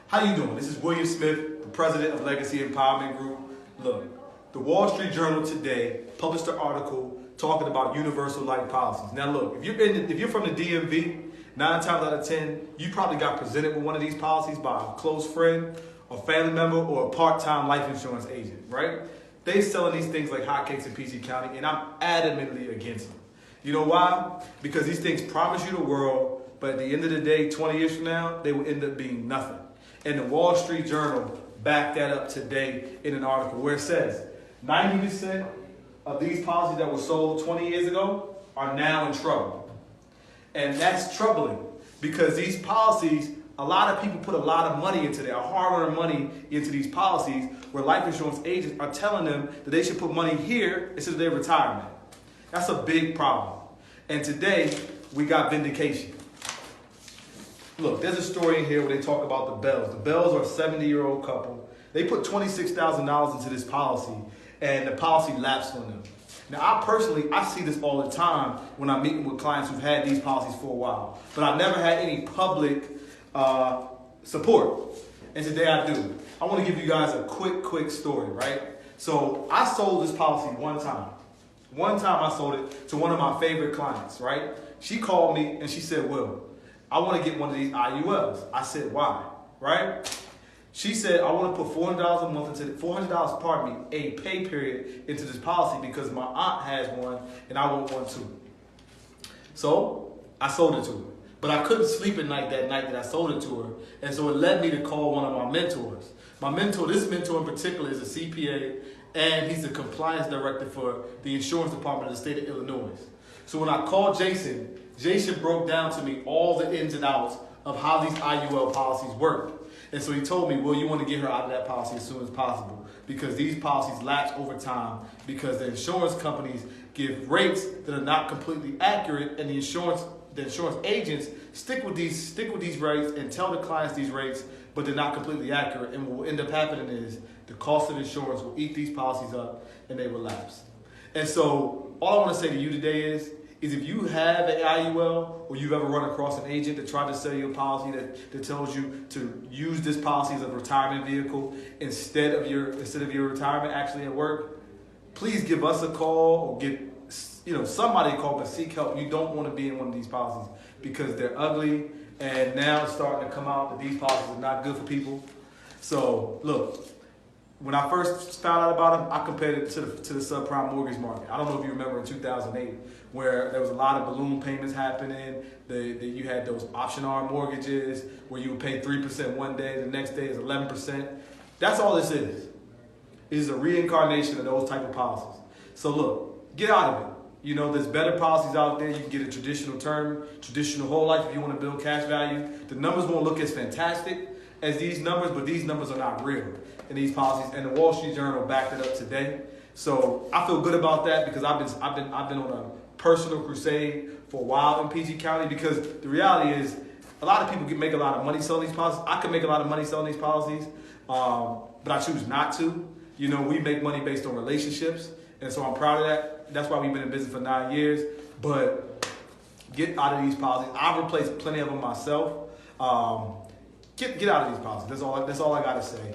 How you doing? This is William Smith, the president of Legacy Empowerment Group. Look, the Wall Street Journal today published an article talking about universal life policies. Now look, if you're from the DMV, 9 times out of 10, you probably got presented with one of these policies by a close friend, a family member, or a part-time life insurance agent, right? They selling these things like hotcakes in PG County, and I'm adamantly against them. You know why? Because these things promise you the world, but at the end of the day, 20 years from now, they will end up being nothing. And the Wall Street Journal backed that up today in an article where it says 90% of these policies that were sold 20 years ago are now in trouble. And that's troubling because these policies, a lot of people put a lot of money into their hard-earned money into these policies where life insurance agents are telling them that they should put money here instead of their retirement. That's a big problem. And today, we got vindication. Look, there's a story in here where they talk about the Bells. The Bells are a 70-year-old couple. They put $26,000 into this policy, and the policy lapsed on them. Now, I see this all the time when I'm meeting with clients who've had these policies for a while, but I've never had any public support. And today I do. I want to give you guys a quick story, right? So I sold this policy one time. One time I sold it to one of my favorite clients, right? She called me and she said, Will, I want to get one of these IULs. I said, why? Right? She said, I want to put $400 a month into a pay period into this policy because my aunt has one and I want one too. So I sold it to her. But I couldn't sleep at night that I sold it to her. And so it led me to call one of my mentors. This mentor in particular is a CPA and he's the compliance director for the insurance department of the state of Illinois. So when I called Jason broke down to me all the ins and outs of how these IUL policies work. And so he told me, well, you want to get her out of that policy as soon as possible because these policies lapse over time because the insurance companies give rates that are not completely accurate and the insurance agents stick with these rates and tell the clients these rates, but they're not completely accurate. And what will end up happening is the cost of insurance will eat these policies up and they will lapse. And so all I want to say to you today is if you have an IUL or you've ever run across an agent that tried to sell you a policy that tells you to use this policy as a retirement vehicle instead of your retirement actually at work, please give us a call or get somebody a call, but seek help. You don't want to be in one of these policies because they're ugly and now it's starting to come out that these policies are not good for people. So look, when I first found out about them, I compared it to the subprime mortgage market. I don't know if you remember in 2008 where there was a lot of balloon payments happening. You had those option arm mortgages where you would pay 3% one day, the next day is 11%. That's all this is. It is a reincarnation of those type of policies. So look, get out of it. There's better policies out there. You can get a traditional term, traditional whole life if you want to build cash value. The numbers won't look as fantastic as these numbers, but these numbers are not real in these policies, and the Wall Street Journal backed it up today. So I feel good about that because I've been on a personal crusade for a while in PG County because the reality is a lot of people can make a lot of money selling these policies. I can make a lot of money selling these policies, but I choose not to. We make money based on relationships, and so I'm proud of that. That's why we've been in business for 9 years. But get out of these policies. I've replaced plenty of them myself. Get out of these policies. That's all I got to say.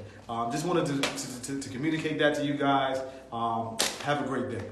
Just wanted to communicate that to you guys. Have a great day.